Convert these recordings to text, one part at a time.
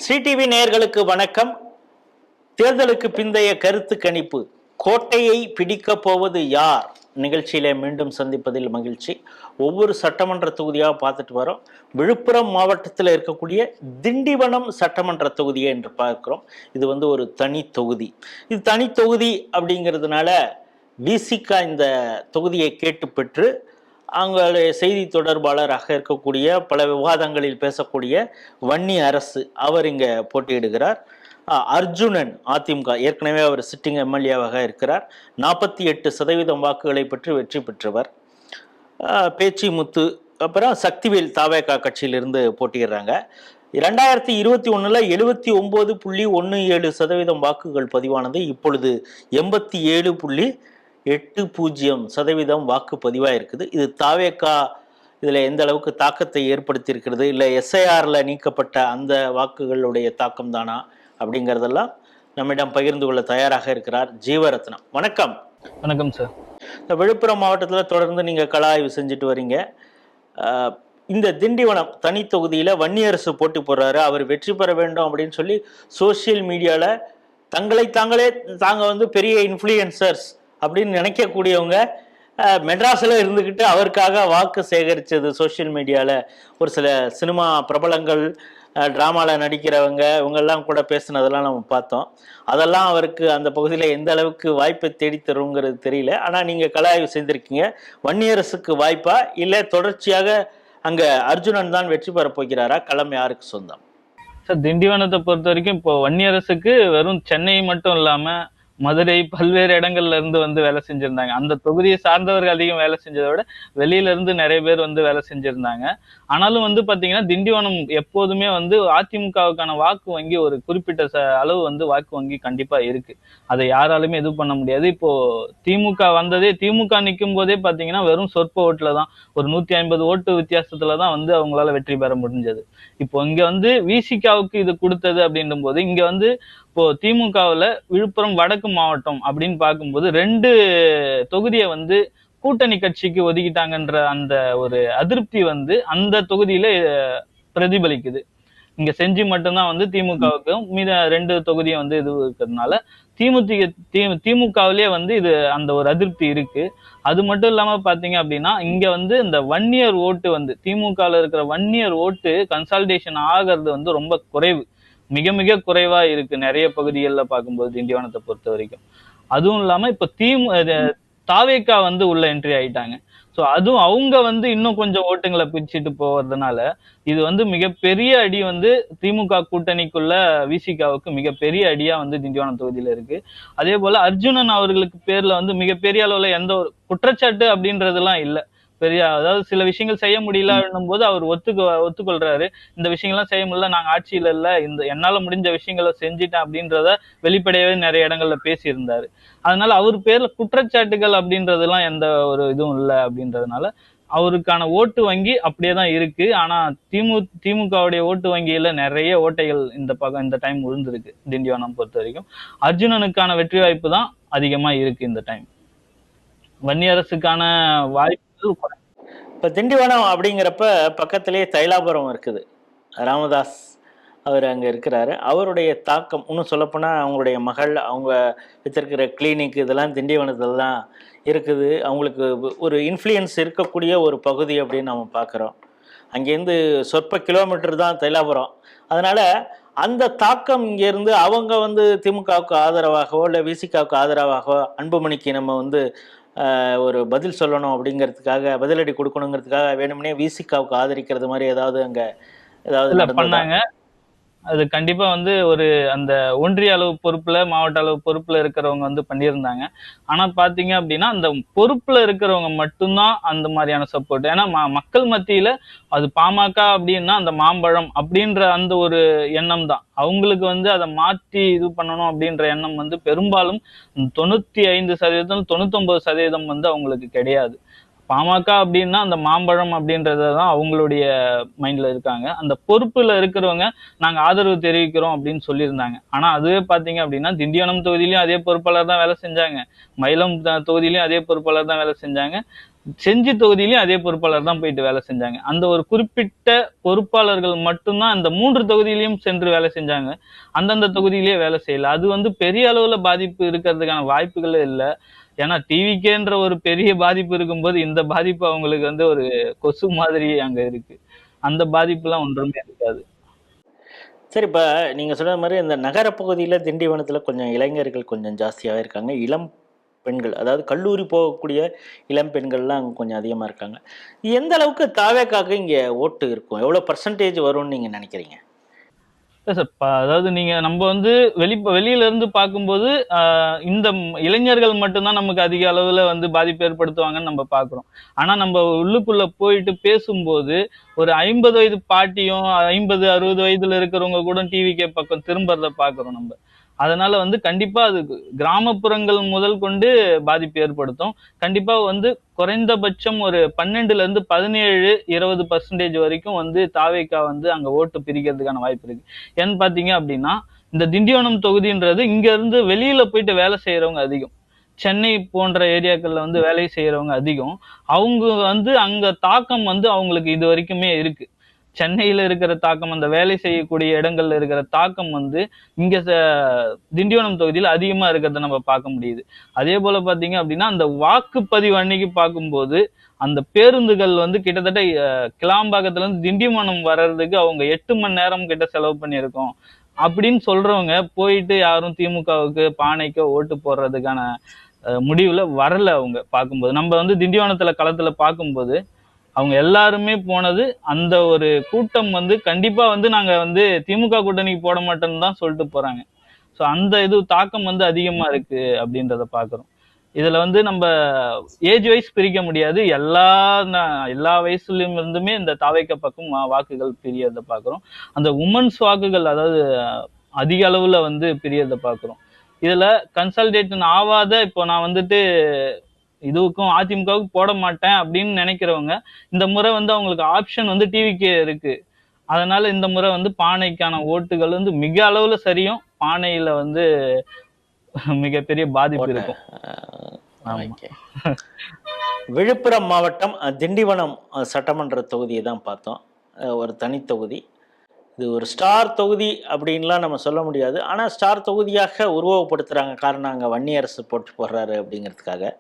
Sri TV நேயர்களுக்கு வணக்கம். தேர்தலுக்கு பிந்தைய கருத்து கணிப்பு, கோட்டையை பிடிக்க போவது யார் நிகழ்ச்சியில மீண்டும் சந்திப்பதில் மகிழ்ச்சி. ஒவ்வொரு சட்டமன்ற தொகுதியாக பார்த்துட்டு வரோம். விழுப்புரம் மாவட்டத்தில் இருக்கக்கூடிய திண்டிவனம் சட்டமன்ற தொகுதியை என்று பார்க்கிறோம். இது ஒரு தனி தொகுதி. இது தனி தொகுதி அப்படிங்கிறதுனால விசிகா இந்த தொகுதியை கேட்டு பெற்று அவங்களுடைய செய்தி தொடர்பாளராக இருக்கக்கூடிய பல விவாதங்களில் பேசக்கூடிய வன்னி அரசு அவர் இங்கே போட்டியிடுகிறார். அர்ஜுனன் அதிமுக, ஏற்கனவே அவர் சிட்டிங் எம்எல்ஏவாக இருக்கிறார். 48% வாக்குகளை பெற்று வெற்றி பெற்றவர். பேச்சி முத்து, அப்புறம் சக்திவேல் தாவேகா கட்சியிலிருந்து போட்டியிடுறாங்க. 2021 79.17% வாக்குகள் பதிவானது. இப்பொழுது 87.80% வாக்கு பதிவாக இருக்குது. இது தாவேகா இதில் எந்த அளவுக்கு தாக்கத்தை ஏற்படுத்தி இருக்கிறது, இல்லை எஸ்ஐஆர்ல நீக்கப்பட்ட அந்த வாக்குகளுடைய தாக்கம் தானா அப்படிங்கிறதெல்லாம் நம்மிடம் பகிர்ந்து கொள்ள தயாராக இருக்கிறார் ஜீவரத்னம். வணக்கம். வணக்கம் சார். இந்த விழுப்புரம் மாவட்டத்தில் தொடர்ந்து நீங்கள் கள ஆய்வு செஞ்சுட்டு வரீங்க. இந்த திண்டிவனம் தனி தொகுதியில் வன்னியரசு போட்டி போடுறாரு. அவர் வெற்றி பெற வேண்டும் அப்படின்னு சொல்லி சோசியல் மீடியாவில் தாங்க பெரிய இன்ஃப்ளூயன்சர்ஸ் அப்படின்னு நினைக்கக்கூடியவங்க மெட்ராஸில் இருந்துக்கிட்டு அவருக்காக வாக்கு சேகரித்தது சோஷியல் மீடியாவில். ஒரு சில சினிமா பிரபலங்கள், ட்ராமாவில் நடிக்கிறவங்க, இவங்கெல்லாம் கூட பேசுனதெல்லாம் நம்ம பார்த்தோம். அதெல்லாம் அவருக்கு அந்த பகுதியில் எந்த அளவுக்கு வாய்ப்பை தேடித்தருங்கிறது தெரியல. ஆனால் நீங்கள் கள ஆய்வு செய்திருக்கீங்க. வன்னியரசுக்கு வாய்ப்பா, இல்லை தொடர்ச்சியாக அங்கே அர்ஜுனன் தான் வெற்றி பெற போகிறாரா? களம் யாருக்கு சொந்தம்? சார், திண்டிவனத்தை பொறுத்த வரைக்கும் இப்போ வன்னியரசுக்கு வெறும் சென்னை மட்டும் இல்லாமல் மதுரை, பல்வேறு இடங்கள்ல இருந்து வேலை செஞ்சிருந்தாங்க. அந்த தொகுதியை சார்ந்தவர்கள் அதிகம் வேலை செஞ்சதை விட வெளியில இருந்து நிறைய பேர் வேலை செஞ்சிருந்தாங்க. ஆனாலும் பாத்தீங்கன்னா திண்டிவனம் எப்போதுமே அதிமுகவுக்கான வாக்கு வங்கி ஒரு குறிப்பிட்ட அளவு வாக்கு வங்கி கண்டிப்பா இருக்கு. அதை யாராலுமே இது பண்ண முடியாது. இப்போ திமுக வந்ததே, திமுக நிற்கும் போதே பாத்தீங்கன்னா வெறும் சொற்ப ஓட்டுல தான், ஒரு 150 ஓட்டு வித்தியாசத்துலதான் அவங்களால வெற்றி பெற முடிஞ்சது. இப்போ இங்க விசிகாவுக்கு இது கொடுத்தது அப்படின்னும் போது இங்க இப்போ திமுகவுல விழுப்புரம் வடக்கு மாவட்டம் அப்படின்னு பார்க்கும்போது 2 தொகுதியை கூட்டணி கட்சிக்கு ஒதுக்கிட்டாங்கன்ற அந்த ஒரு அதிருப்தி அந்த தொகுதியில பிரதிபலிக்குது. இங்க செஞ்சி மட்டும்தான் திமுகவுக்கும், மீத 2 தொகுதியை இது இருக்கிறதுனால திமுகவிலேயே இது அந்த ஒரு அதிருப்தி இருக்கு. அது மட்டும் இல்லாம பாத்தீங்க அப்படின்னா இங்க இந்த வன்னியர் ஓட்டு திமுகல இருக்கிற வன்னியர் ஓட்டு கன்சால்டேஷன் ஆகிறது ரொம்ப குறைவு, மிக மிக குறைவா இருக்கு நிறைய பகுதிகளில் பார்க்கும்போது திண்டிவனத்தை பொறுத்த வரைக்கும். அதுவும் இல்லாம இப்ப தாவேகா உள்ள என்ட்ரி ஆயிட்டாங்க. ஸோ அதுவும் அவங்க இன்னும் கொஞ்சம் ஓட்டுங்களை பிரிச்சுட்டு போவதுனால இது மிகப்பெரிய அடி திமுக கூட்டணிக்குள்ள விசிகாவுக்கு மிகப்பெரிய அடியா திண்டிவனம் தொகுதியில இருக்கு. அதே போல அர்ஜுனன் அவர்களுக்கு பேர்ல மிகப்பெரிய அளவுல எந்த ஒரு குற்றச்சாட்டு அப்படின்றதெல்லாம் இல்லை. அதாவது சில விஷயங்கள் செய்ய முடியலன்னும் போது அவர் ஒத்துக்கொள்றாரு. இந்த விஷயங்கள்லாம் செய்ய முடியல, நாங்க ஆட்சியில இல்ல, என்னால முடிஞ்ச விஷயங்களை செஞ்சுட்டேன் அப்படின்றத வெளிப்படையாவே நிறைய இடங்கள்ல பேசியிருந்தாரு. அதனால அவர் பேர்ல குற்றச்சாட்டுகள் அப்படின்றதெல்லாம் எந்த ஒரு இதுவும் இல்லை. அப்படின்றதுனால அவருக்கான ஓட்டு வங்கி அப்படியேதான் இருக்கு. ஆனா திமுகவுடைய ஓட்டு வங்கியில நிறைய ஓட்டைகள் இந்த டைம் விழுந்திருக்கு. திண்டிவனம் பொறுத்த வரைக்கும் அர்ஜுனனுக்கான வெற்றி வாய்ப்பு தான் அதிகமா இருக்கு இந்த டைம். வன்னியரசுக்கான வாய்ப்பு இப்போ திண்டிவனம் அப்படிங்கிறப்ப பக்கத்திலேயே தைலாபுரம் இருக்குது. ராமதாஸ் அவர் அங்கே இருக்கிறாரு. அவருடைய தாக்கம் இன்னும் சொல்லப்போனால் அவங்களுடைய மகள், அவங்க வச்சிருக்கிற கிளினிக் இதெல்லாம் திண்டிவனத்தில் தான் இருக்குது. அவங்களுக்கு ஒரு இன்ஃப்ளூயன்ஸ் இருக்கக்கூடிய ஒரு பகுதி அப்படின்னு நம்ம பார்க்குறோம். அங்கேருந்து சொற்ப கிலோமீட்டர் தான் தைலாபுரம். அதனால் அந்த தாக்கம் இங்கேருந்து அவங்க திமுகவுக்கு ஆதரவாகவோ இல்லை விசிகாவுக்கு ஆதரவாகவோ அன்புமணிக்கு நம்ம ஒரு பதில் சொல்லணும் அப்படிங்கிறதுக்காக, பதிலடி கொடுக்கணுங்கிறதுக்காக வேணும்னே விசிகாவுக்கு ஆதரிக்கிறது மாதிரி ஏதாவது பண்ணாங்க. அது கண்டிப்பா ஒரு அந்த ஒன்றிய அளவு பொறுப்புல, மாவட்ட அளவு பொறுப்புல இருக்கிறவங்க பண்ணியிருந்தாங்க. ஆனா பாத்தீங்க அப்படின்னா அந்த பொறுப்புல இருக்கிறவங்க மட்டும்தான் அந்த மாதிரியான சப்போர்ட். ஏன்னா மக்கள் மத்தியில அது பாமக அப்படின்னா அந்த மாம்பழம் அப்படின்ற அந்த ஒரு எண்ணம் தான் அவங்களுக்கு அதை மாற்றி இது பண்ணணும் அப்படின்ற எண்ணம் பெரும்பாலும் 95% 99% அவங்களுக்கு கிடையாது. பாமக அப்படின்னா அந்த மாம்பழம் அப்படின்றதான் அவங்களுடைய மைண்ட்ல இருக்காங்க. அந்த பொறுப்புல இருக்கிறவங்க நாங்க ஆதரவு தெரிவிக்கிறோம் அப்படின்னு சொல்லியிருந்தாங்க. ஆனா அதுவே பாத்தீங்க அப்படின்னா திண்டிவனம் தொகுதியிலயும் அதே பொறுப்பாளர் தான் வேலை செஞ்சாங்க, மயிலம் தொகுதியிலயும் அதே பொறுப்பாளர் தான் வேலை செஞ்சாங்க. செஞ்சி தொகுதியிலயும் அதே பொறுப்பாளர் தான் போயிட்டு வேலை செஞ்சாங்க. அந்த ஒரு குறிப்பிட்ட பொறுப்பாளர்கள் மட்டும்தான் அந்த 3 தொகுதியிலையும் சென்று வேலை செஞ்சாங்க. அந்தந்த தொகுதியிலேயே வேலை செய்யல. அது வந்து பெரிய அளவுல பாதிப்பு இருக்கிறதுக்கான வாய்ப்புகளே இல்லை. ஏன்னா டிவிக்கேன்ற ஒரு பெரிய பாதிப்பு இருக்கும்போது இந்த பாதிப்பு அவங்களுக்கு வந்து ஒரு கொசு மாதிரி அங்க இருக்கு. அந்த பாதிப்புலாம் ஒன்றுமே இருக்காது. சரி, இப்போ நீங்கள் சொன்ன மாதிரி இந்த நகரப்பகுதியில் திண்டிவனத்தில் கொஞ்சம் இளைஞர்கள் கொஞ்சம் ஜாஸ்தியாகவே இருக்காங்க. இளம் பெண்கள், அதாவது கல்லூரி போகக்கூடிய இளம் பெண்கள்லாம் அங்கே கொஞ்சம் அதிகமாக இருக்காங்க. எந்த அளவுக்கு தாவேக்காக்கு இங்கே ஓட்டு இருக்கும், எவ்வளோ பர்சன்டேஜ் வரும்னு நீங்கள் நினைக்கிறீங்க? இல்ல சார், அதாவது நீங்க நம்ம வந்து வெளியில இருந்து பார்க்கும்போது இந்த இளைஞர்கள் மட்டும்தான் நமக்கு அதிக அளவுல வந்து பாதிப்பு ஏற்படுத்துவாங்கன்னு நம்ம பாக்குறோம். ஆனா நம்ம உள்ளுக்குள்ள போயிட்டு பேசும்போது ஒரு 50 வயது பாட்டியும் 50 60 வயதுல இருக்கிறவங்க கூட டிவிக்கே பக்கம் திரும்புறத பாக்குறோம் நம்ம. அதனால வந்து கண்டிப்பா அது கிராமப்புறங்கள் முதல் கொண்டு பாதிப்பு ஏற்படுத்தும். கண்டிப்பா வந்து குறைந்தபட்சம் ஒரு 12ல இருந்து 17 20% வரைக்கும் வந்து தாவேக்கா வந்து அங்க ஓட்டு பிரிக்கிறதுக்கான வாய்ப்பு இருக்கு. ஏன்னு பாத்தீங்க அப்படின்னா இந்த திண்டிவனம் தொகுதின்றது இங்க இருந்து வெளியில போயிட்டு வேலை செய்யறவங்க அதிகம். சென்னை போன்ற ஏரியாக்கள்ல வந்து வேலை செய்யறவங்க அதிகம். அவங்க வந்து அங்க தாக்கம் வந்து அவங்களுக்கு இது வரைக்குமே இருக்கு. சென்னையில இருக்கிற தாக்கம், அந்த வேலை செய்யக்கூடிய இடங்கள்ல இருக்கிற தாக்கம் வந்து இங்க திண்டிவனம் தொகுதியில அதிகமா இருக்கிறத நம்ம பார்க்க முடியுது. அதே போல பாத்தீங்க அப்படின்னா அந்த வாக்குப்பதிவு அன்னைக்கு பார்க்கும்போது அந்த பேருந்துகள் வந்து கிட்டத்தட்ட கிளாம்பாக்கத்துல இருந்து திண்டிவனம் வர்றதுக்கு அவங்க 8 மணி நேரம் கிட்ட செலவு பண்ணியிருக்கோம் அப்படின்னு சொல்றவங்க போயிட்டு யாரும் திமுகவுக்கு பானைக்கோ ஓட்டு போடுறதுக்கான முடிவுல வரல. அவங்க பார்க்கும்போது நம்ம வந்து திண்டிவனத்துல களத்துல பார்க்கும்போது அவங்க எல்லாருமே போனது அந்த ஒரு கூட்டம் வந்து கண்டிப்பா வந்து நாங்க வந்து திமுக கூட்டணிக்கு போட மாட்டோம்னு தான் சொல்லிட்டு போறாங்க. ஸோ அந்த இது தாக்கம் வந்து அதிகமா இருக்கு அப்படின்றத பாக்குறோம். இதுல வந்து நம்ம ஏஜ் வைஸ் பிரிக்க முடியாது. எல்லா வயசுலயும் இருந்துமே இந்த தாவேக்கா பக்கம் வாக்குகள் பிரியறத பாக்குறோம். அந்த உமன்ஸ் வாக்குகள் அதாவது அதிக அளவுல வந்து பிரியறத பாக்குறோம். இதுல கன்சல்டேஷன் ஆவாத இப்போ நான் வந்துட்டு இதுக்கும் அதிமுகவுக்கு போட மாட்டேன் அப்படின்னு நினைக்கிறவங்க இந்த முறை வந்து அவங்களுக்கு ஆப்ஷன் வந்து டிவிக்கே இருக்கு. அதனால இந்த முறை வந்து பானைக்கான ஓட்டுகள் வந்து மிக அளவுல சரியும், பானையில வந்து மிகப்பெரிய பாதிப்பு இருக்கும். விழுப்புரம் மாவட்டம் திண்டிவனம் சட்டமன்ற தொகுதியை தான் பார்த்தோம். ஒரு தனி தொகுதி. இது ஒரு ஸ்டார் தொகுதி அப்படின்லாம் நம்ம சொல்ல முடியாது. ஆனால் ஸ்டார் தொகுதியாக உருவகப்படுத்துகிறாங்க. காரணம் அங்கே வன்னியரசு போட்டு போடுறாரு அப்படிங்கிறதுக்காக.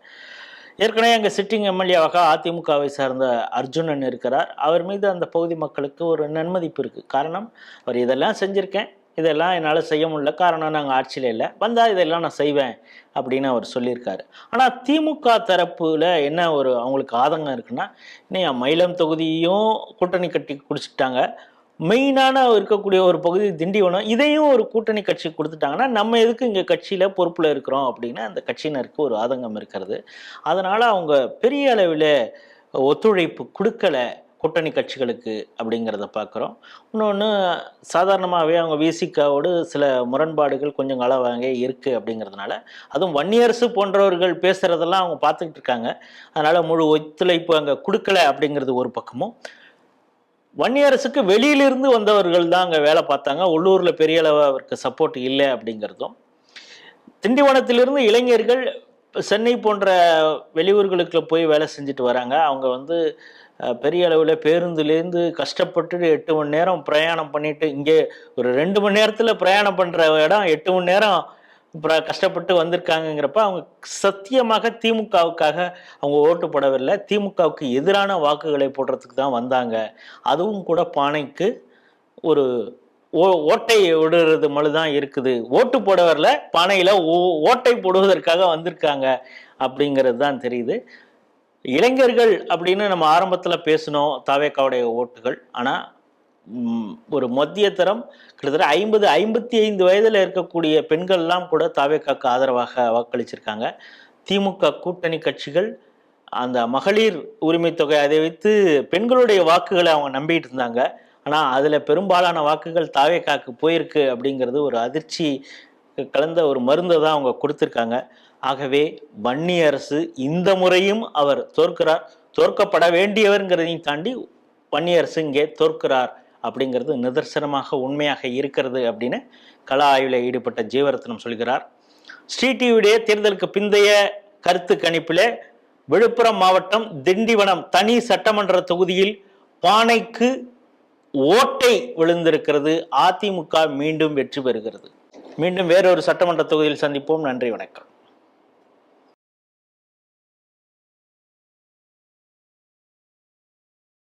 ஏற்கனவே அங்கே சிட்டிங் எம்எல்ஏவாக அதிமுகவை சார்ந்த அர்ஜுனன் இருக்கிறார். அவர் மீது அந்த பகுதி மக்களுக்கு ஒரு நன்மதிப்பு இருக்குது. காரணம், அவர் இதெல்லாம் செஞ்சுருக்கேன், இதெல்லாம் என்னால் செய்ய முடியல, காரணம் நாங்கள் ஆட்சியில் இல்லை, வந்தால் இதெல்லாம் நான் செய்வேன் அப்படின்னு அவர் சொல்லியிருக்காரு. ஆனால் திமுக தரப்புல என்ன ஒரு அவங்களுக்கு ஆதங்கம் இருக்குன்னா, இன்னும் மயிலம் தொகுதியும் கூட்டணி கட்டி குடிச்சிட்டாங்க, மெயினான இருக்கக்கூடிய ஒரு பகுதி திண்டிவனம், இதையும் ஒரு கூட்டணி கட்சி கொடுத்துட்டாங்கன்னா நம்ம எதுக்கு இங்கே கட்சியில் பொறுப்பில் இருக்கிறோம் அப்படின்னு அந்த கட்சியினருக்கு ஒரு ஆதங்கம் இருக்கிறது. அதனால் அவங்க பெரிய அளவில் ஒத்துழைப்பு கொடுக்கலை கூட்டணி கட்சிகளுக்கு அப்படிங்கிறத பார்க்குறோம். இன்னொன்று, சாதாரணமாகவே அவங்க விசிகாவோடு சில முரண்பாடுகள் கொஞ்சம் அளவாங்கே இருக்குது அப்படிங்கிறதுனால, அதுவும் வன்னியரசு போன்றவர்கள் பேசுகிறதெல்லாம் அவங்க பார்த்துக்கிட்டு இருக்காங்க. அதனால் முழு ஒத்துழைப்பு அங்கே கொடுக்கலை அப்படிங்கிறது ஒரு பக்கமும், வன்னியரசுக்கு வெளியிலிருந்து வந்தவர்கள் தான் அங்கே வேலை பார்த்தாங்க, உள்ளூரில் பெரிய அளவு அவருக்கு சப்போர்ட் இல்லை அப்படிங்கிறதும், திண்டிவனத்திலிருந்து இளைஞர்கள் சென்னை போன்ற வெளியூர்களுக்கு போய் வேலை செஞ்சுட்டு வராங்க. அவங்க வந்து பெரிய அளவில் பேருந்துலேருந்து கஷ்டப்பட்டு 8 மணி நேரம் பிரயாணம் பண்ணிட்டு, இங்கே ஒரு 2 மணி நேரத்தில் பிரயாணம் பண்ணுற இடம் 8 மணி நேரம் கஷ்டப்பட்டு வந்திருக்காங்கிறப்ப அவங்க சத்தியமாக திமுகவுக்காக அவங்க ஓட்டு போடவில்லை, திமுகவுக்கு எதிரான வாக்குகளை போடுறதுக்கு தான் வந்தாங்க. அதுவும் கூட பானைக்கு ஒரு ஓட்டை விடுறது மழுதான் இருக்குது, ஓட்டு போட வரல, பானையில் ஓட்டை போடுவதற்காக வந்திருக்காங்க அப்படிங்கிறது தான் தெரியுது. இளைஞர்கள் அப்படின்னு நம்ம ஆரம்பத்தில் பேசணும் தாவேக்காவுடைய ஓட்டுகள். ஆனால் ஒரு மத்திய தரம் கிட்டத்தட்ட 55 வயதில் இருக்கக்கூடிய பெண்கள்லாம் கூட தாவேக்காக்கு ஆதரவாக வாக்களிச்சிருக்காங்க. திமுக கூட்டணி கட்சிகள் அந்த மகளிர் உரிமை தொகை அதை வைத்து பெண்களுடைய வாக்குகளை அவங்க நம்பிட்டு இருந்தாங்க. ஆனால் அதில் பெரும்பாலான வாக்குகள் தாவேக்காக்கு போயிருக்கு அப்படிங்கிறது ஒரு அதிர்ச்சி கலந்த ஒரு மருந்தை தான் அவங்க கொடுத்துருக்காங்க. ஆகவே வன்னியரசு இந்த முறையும் அவர் தோற்கிறார், தோற்கப்பட வேண்டியவர்ங்கிறதையும் தாண்டி வன்னியரசு இங்கே தோற்கிறார் அப்படிங்கிறது நிதர்சனமாக உண்மையாக இருக்கிறது அப்படின்னு கள ஆய்வில் ஈடுபட்ட ஜீவரத்னம் சொல்கிறார். ஸ்ரீ டிவியுடைய தேர்தலுக்கு பிந்தைய கருத்து கணிப்பில் விழுப்புரம் மாவட்டம் திண்டிவனம் தனி சட்டமன்ற தொகுதியில் பானைக்கு ஓட்டை விழுந்திருக்கிறது. அதிமுக மீண்டும் வெற்றி பெறுகிறது. மீண்டும் வேறொரு சட்டமன்ற தொகுதியில் சந்திப்போம். நன்றி, வணக்கம்.